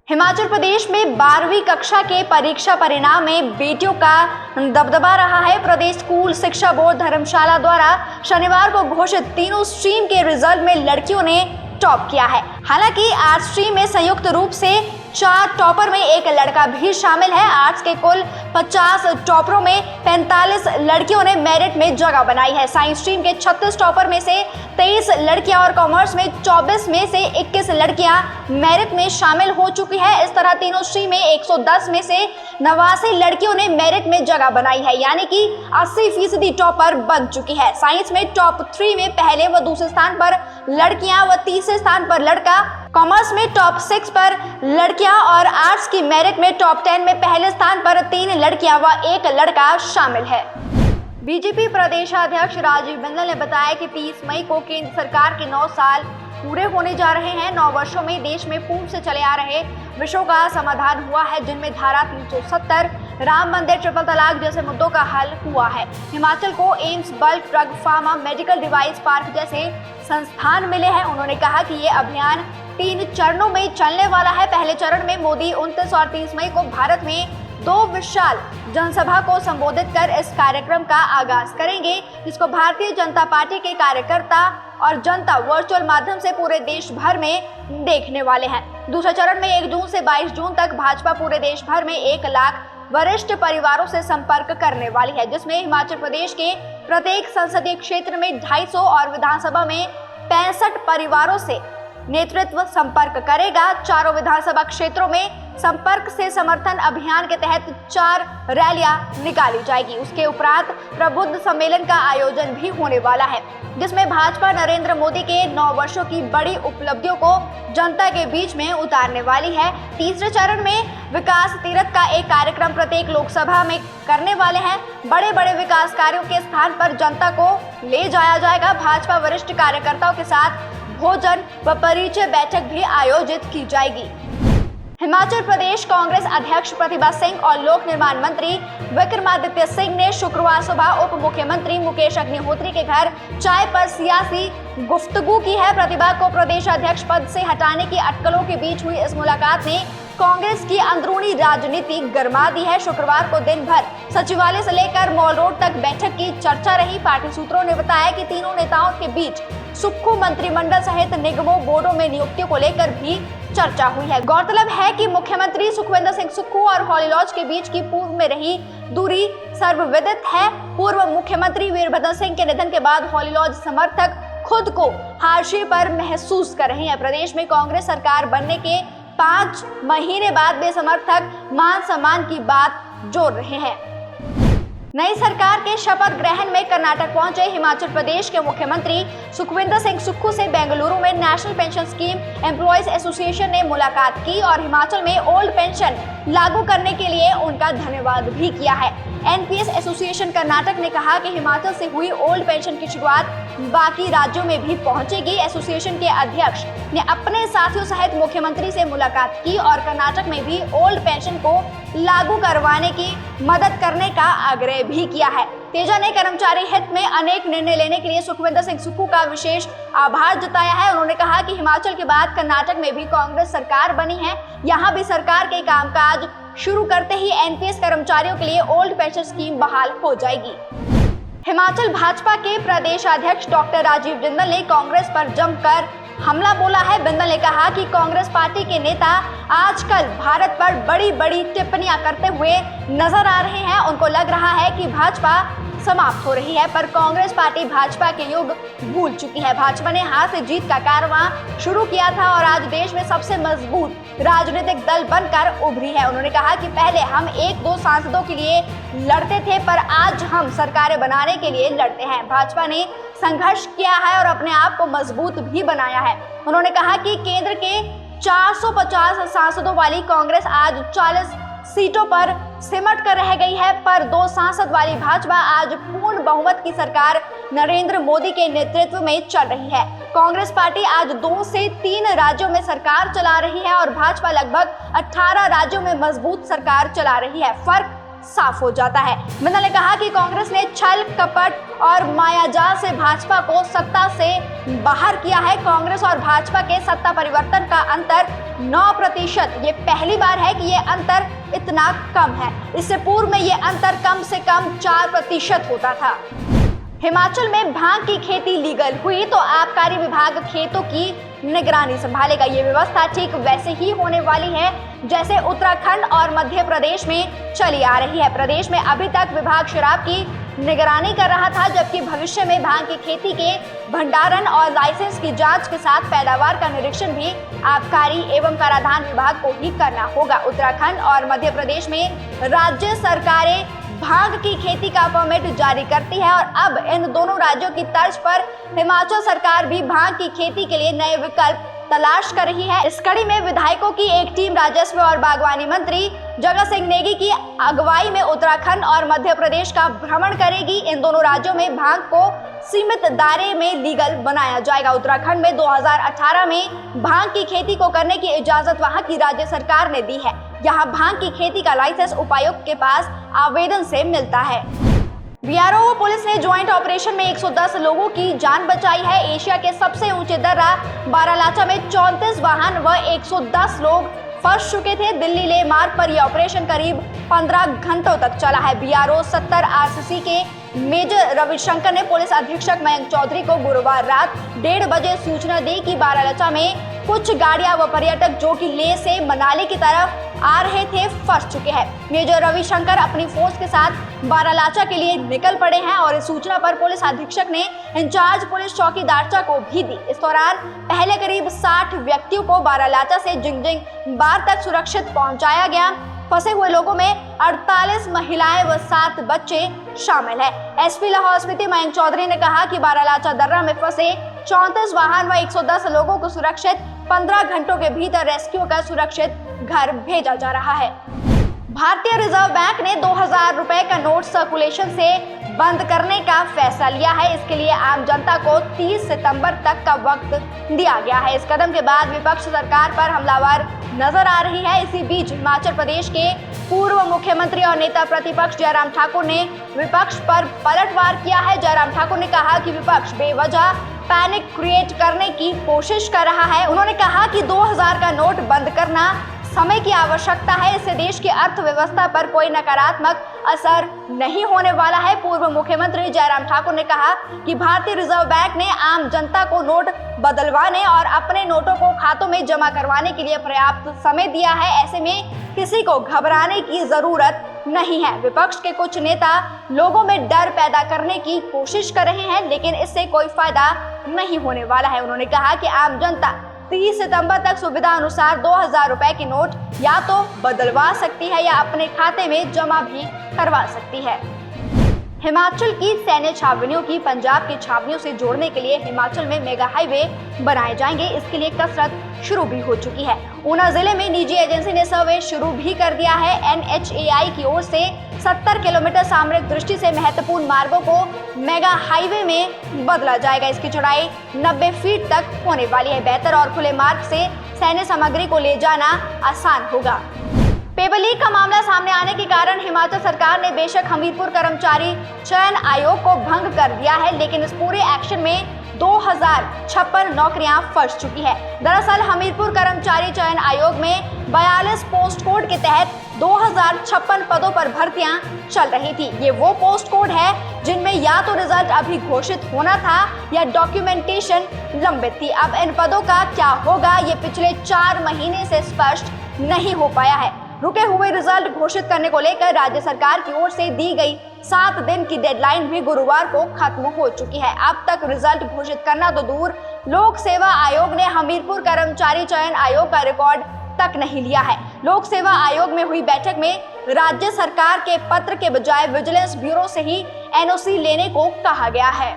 हिमाचल प्रदेश में 12वीं कक्षा के परीक्षा परिणाम में बेटियों का दबदबा रहा है। प्रदेश स्कूल शिक्षा बोर्ड धर्मशाला द्वारा शनिवार को घोषित तीनों स्ट्रीम के रिजल्ट में लड़कियों ने टॉप किया है। हालांकि आर्ट्स स्ट्रीम में संयुक्त रूप से 4 टॉपर में एक लड़का भी शामिल है। आर्ट्स के कुल 50 टॉपरों में 45 लड़कियों ने मेरिट में जगह बनाई है। साइंस स्ट्रीम के 36 टॉपर में से 23 लड़कियां और कॉमर्स में 24 में से 21 लड़कियां मेरिट में शामिल हो चुकी है। इस तरह तीनों स्ट्रीम में 110 में से 89 लड़कियों ने मेरिट में जगह बनाई है, यानी कि 80% टॉपर बन चुकी है। साइंस में टॉप 3 में पहले व दूसरे स्थान पर लड़कियां व तीसरे स्थान पर लड़का, कॉमर्स में टॉप 6 पर लड़कियां और आर्ट्स की मेरिट में टॉप 10 में पहले स्थान पर 3 लड़कियां व 1 लड़का शामिल है। बीजेपी प्रदेशाध्यक्ष राजीव बिंदल ने बताया कि 30 मई को केंद्र सरकार के 9 साल पूरे होने जा रहे हैं। 9 वर्षों में देश में पूर्व से चले आ रहे विषयों का समाधान हुआ है, जिनमें धारा 370, राम मंदिर, ट्रिपल तलाक जैसे मुद्दों का हल हुआ है। हिमाचल को AIIMS, bulk drug, pharma, medical device park जैसे संस्थान मिले हैं। उन्होंने कहा कि ये अभियान 3 चरणों में चलने वाला है। पहले चरण में मोदी 29 और 30 मई को भारत में 2 विशाल जनसभा को संबोधित कर इस कार्यक्रम का आगाज करेंगे, जिसको भारतीय जनता पार्टी के कार्यकर्ता और जनता वर्चुअल माध्यम से पूरे देश भर में देखने वाले हैं। दूसरे चरण में 1 जून से 22 जून तक भाजपा पूरे देश भर में 1 लाख वरिष्ठ परिवारों से संपर्क करने वाली है, जिसमें हिमाचल प्रदेश के प्रत्येक संसदीय क्षेत्र में 250 और विधानसभा में 65 परिवारों से नेतृत्व संपर्क करेगा। चारों विधानसभा क्षेत्रों में संपर्क से समर्थन अभियान के तहत 4 रैलियां निकाली जाएगी। उसके उपरांत प्रबुद्ध सम्मेलन का आयोजन भी होने वाला है, जिसमें भाजपा नरेंद्र मोदी के 9 वर्षों की बड़ी उपलब्धियों को जनता के बीच में उतारने वाली है। तीसरे चरण में विकास तीरथ का एक कार्यक्रम प्रत्येक लोकसभा में करने वाले हैं। बड़े बड़े विकास कार्यों के स्थान पर जनता को ले जाया जाएगा। भाजपा वरिष्ठ कार्यकर्ताओं के साथ भोजन व परिचय बैठक भी आयोजित की जाएगी। हिमाचल प्रदेश कांग्रेस अध्यक्ष प्रतिभा सिंह और लोक निर्माण मंत्री विक्रमादित्य सिंह ने शुक्रवार सुबह उप मुख्यमंत्री मुकेश अग्निहोत्री के घर चाय पर सियासी गुफ्तगू की है। प्रतिभा को प्रदेश अध्यक्ष पद से हटाने की अटकलों के बीच हुई इस मुलाकात ने कांग्रेस की अंदरूनी राजनीति गरमा दी है। शुक्रवार को दिन भर सचिवालय से लेकर मॉल रोड तक बैठक की चर्चा रही। पार्टी सूत्रों ने बताया कि तीनों नेताओं के बीच सुक्खू मंत्रिमंडल सहित निगमों, बोर्डों में नियुक्तियों को लेकर भी चर्चा हुई है। गौरतलब है कि मुख्यमंत्री सुखविंदर सिंह सुक्खू और हॉली लॉज के बीच की पूर्व में रही दूरी सर्वविदित है। पूर्व मुख्यमंत्री वीरभद्र सिंह के निधन के बाद हॉली लॉज समर्थक खुद को हाशिए पर महसूस कर रहे हैं। प्रदेश में कांग्रेस सरकार बनने के 5 महीने बाद वे समर्थक मान सम्मान की बात जोड़ रहे हैं। नई सरकार के शपथ ग्रहण में कर्नाटक पहुंचे हिमाचल प्रदेश के मुख्यमंत्री सुखविंदर सिंह सुक्खू से बेंगलुरु में national pension scheme employees association ने मुलाकात की और हिमाचल में ओल्ड पेंशन लागू करने के लिए उनका धन्यवाद भी किया है। एनपीएस एसोसिएशन कर्नाटक ने कहा कि हिमाचल से हुई ओल्ड पेंशन की शुरुआत बाकी राज्यों में भी पहुंचेगी। एसोसिएशन के अध्यक्ष ने अपने साथियों सहित मुख्यमंत्री से मुलाकात की और कर्नाटक में भी ओल्ड पेंशन को लागू करवाने की मदद करने का आग्रह भी किया है। तेजा ने कर्मचारी हित में अनेक निर्णय लेने के लिए सुखविंदर सिंह सुक्खू का विशेष आभार जताया है। उन्होंने कहा कि हिमाचल के बाद कर्नाटक में भी कांग्रेस सरकार बनी है। यहाँ भी सरकार के कामकाज शुरू करते ही एनपीएस कर्मचारियों के लिए ओल्ड पेंशन स्कीम बहाल हो जाएगी। हिमाचल भाजपा के प्रदेशाध्यक्ष डॉक्टर राजीव बिंदल ने कांग्रेस पर जमकर हमला बोला है। बिंदल ने कहा कि कांग्रेस पार्टी के नेता आजकल भारत पर बड़ी बड़ी टिप्पणियां करते हुए नजर आ रहे हैं। उनको लग रहा है कि भाजपा समाप्त हो रही है, पर कांग्रेस पार्टी भाजपा के युग भूल चुकी है। भाजपा ने हार से जीत का कारवां शुरू किया था और आज देश में सबसे मजबूत राजनीतिक दल बनकर उभरी है। उन्होंने कहा कि पहले हम 1-2 सांसदों के लिए लड़ते थे, पर आज हम सरकारें बनाने के लिए लड़ते हैं। भाजपा ने संघर्ष किया है और अपने आप को मजबूत भी बनाया है। उन्होंने कहा कि केंद्र के 450 सांसदों वाली कांग्रेस आज 40 सीटों पर सिमट कर रह गई है, पर 2 सांसद वाली भाजपा आज पूर्ण बहुमत की सरकार नरेंद्र मोदी के नेतृत्व में चल रही है। कांग्रेस पार्टी आज 2 से 3 राज्यों में सरकार चला रही है और भाजपा लगभग 18 राज्यों में मजबूत सरकार चला रही है। फर्क साफ हो जाता है। बिंदल ने कहा कि कांग्रेस ने छल कपट और मायाजाल से भाजपा को सत्ता से बाहर किया है। कांग्रेस और भाजपा के सत्ता परिवर्तन का अंतर 9%। ये पहली बार है कि ये अंतर इतना कम है। इससे पूर्व में ये अंतर कम से कम 4% होता था। हिमाचल में भांग की खेती लीगल हुई तो आबकारी विभाग खेतों की निगरानी संभालेगा। ये व्यवस्था ठीक वैसे ही होने वाली है जैसे उत्तराखंड और मध्य प्रदेश में चली आ रही है। प्रदेश में अभी तक विभाग शराब की निगरानी कर रहा था, जबकि भविष्य में भांग की खेती के भंडारण और लाइसेंस की जांच के साथ पैदावार का निरीक्षण भी आबकारी एवं कराधान विभाग को ही करना होगा। उत्तराखंड और मध्य प्रदेश में राज्य सरकारें भांग की खेती का परमिट जारी करती है और अब इन दोनों राज्यों की तर्ज पर हिमाचल सरकार भी भांग की खेती के लिए नए विकल्प तलाश कर रही है। इस कड़ी में विधायकों की एक टीम राजस्व और बागवानी मंत्री जगत सिंह नेगी की अगुवाई में उत्तराखंड और मध्य प्रदेश का भ्रमण करेगी। इन दोनों राज्यों में भांग को सीमित दायरे में लीगल बनाया जाएगा। उत्तराखंड में 2018 में भांग की खेती को करने की इजाजत वहां की राज्य सरकार ने दी है। यहाँ भांग की खेती का लाइसेंस उपायुक्त के पास आवेदन से मिलता है। बीआरओ पुलिस ने ज्वाइंट ऑपरेशन में 110 लोगों की जान बचाई है। एशिया के सबसे ऊंचे दर्रा बारालाचा में 34 वाहन व 110 लोग फंस चुके थे। दिल्ली लेह मार्ग पर यह ऑपरेशन करीब 15 घंटों तक चला है। बीआरओ 70 आरसीसी के मेजर रविशंकर ने पुलिस अधीक्षक मयंक चौधरी को गुरुवार रात 1:30 बजे सूचना दी कि बारालाचा में कुछ गाड़ियां व पर्यटक जो कि लेह से मनाली की तरफ आ रहे थे फंस चुके हैं। मेजर रविशंकर अपनी फोर्स के साथ बारालाचा के लिए निकल पड़े हैं और इस सूचना पर पुलिस अधीक्षक ने इंचार्ज पुलिस चौकीदार को भी दी। इस दौरान पहले करीब 60 व्यक्तियों को बारालाचा से जिंगजिंग बार तक सुरक्षित पहुंचाया गया। फंसे हुए लोगों में 48 महिलाएं व 7 बच्चे शामिल हैं। एसपी लाहौल स्पीति मयंक चौधरी ने कहा कि बारालाचा दर्रा में फंसे 34 वाहन व 110 लोगों को सुरक्षित 15 घंटों के भीतर रेस्क्यू कर सुरक्षित घर भेजा जा रहा है। भारतीय रिजर्व बैंक ने 2000 रुपए का नोट सर्कुलेशन से बंद करने का फैसला लिया है। इसके लिए आम जनता को 30 सितंबर तक का वक्त दिया गया है। इस कदम के बाद विपक्ष सरकार पर हमलावर नजर आ रही है। इसी बीच हिमाचल प्रदेश के पूर्व मुख्यमंत्री और नेता प्रतिपक्ष जयराम ठाकुर ने विपक्ष पर पलटवार किया है। जयराम ठाकुर ने कहा कि विपक्ष बेवजह पैनिक क्रिएट करने की कोशिश कर रहा है। उन्होंने कहा कि 2000 का नोट बंद करना समय की आवश्यकता है। इससे देश की अर्थव्यवस्था पर कोई नकारात्मक असर नहीं होने वाला है। पूर्व मुख्यमंत्री जयराम ठाकुर ने कहा कि भारतीय रिजर्व बैंक ने आम जनता को नोट बदलवाने और अपने नोटों को खातों में जमा करवाने के लिए पर्याप्त समय दिया है। ऐसे में किसी को घबराने की जरूरत नहीं है। विपक्ष के कुछ नेता लोगों में डर पैदा करने की कोशिश कर रहे हैं, लेकिन इससे कोई फायदा नहीं होने वाला है। उन्होंने कहा कि आम जनता 30 सितंबर तक सुविधा अनुसार 2000 रुपए की नोट या तो बदलवा सकती है या अपने खाते में जमा भी करवा सकती है। हिमाचल की सैन्य छावनियों की पंजाब की छावनियों से जोड़ने के लिए हिमाचल में मेगा हाईवे बनाए जाएंगे। इसके लिए कसरत शुरू भी हो चुकी है। ऊना जिले में निजी एजेंसी ने सर्वे शुरू भी कर दिया है। NHAI की ओर से 70 किलोमीटर सामरिक दृष्टि से महत्वपूर्ण मार्गों को मेगा हाईवे में बदला जाएगा। इसकी चौड़ाई 90 फीट तक होने वाली है। बेहतर और खुले मार्ग से सैन्य सामग्री को ले जाना आसान होगा। पेपर लीक का मामला सामने आने के कारण हिमाचल सरकार ने बेशक हमीरपुर कर्मचारी चयन आयोग को भंग कर दिया है, लेकिन इस पूरे एक्शन में 2056 नौकरियां फंस चुकी है। दरअसल हमीरपुर कर्मचारी चयन आयोग में 42 पोस्ट कोड के तहत 2056 पदों पर भर्तियां चल रही थी। ये वो पोस्ट कोड है जिनमें या तो रिजल्ट अभी घोषित होना था या डॉक्यूमेंटेशन लंबित थी। अब इन पदों का क्या होगा, ये पिछले 4 महीने से स्पष्ट नहीं हो पाया है। रुके हुए रिजल्ट घोषित करने को लेकर राज्य सरकार की ओर से दी गई 7 दिन की डेडलाइन भी गुरुवार को खत्म हो चुकी है। अब तक रिजल्ट घोषित करना तो दूर, लोक सेवा आयोग ने हमीरपुर कर्मचारी चयन आयोग का रिकॉर्ड तक नहीं लिया है। लोक सेवा आयोग में हुई बैठक में राज्य सरकार के पत्र के बजाय विजिलेंस ब्यूरो से ही NOC लेने को कहा गया है।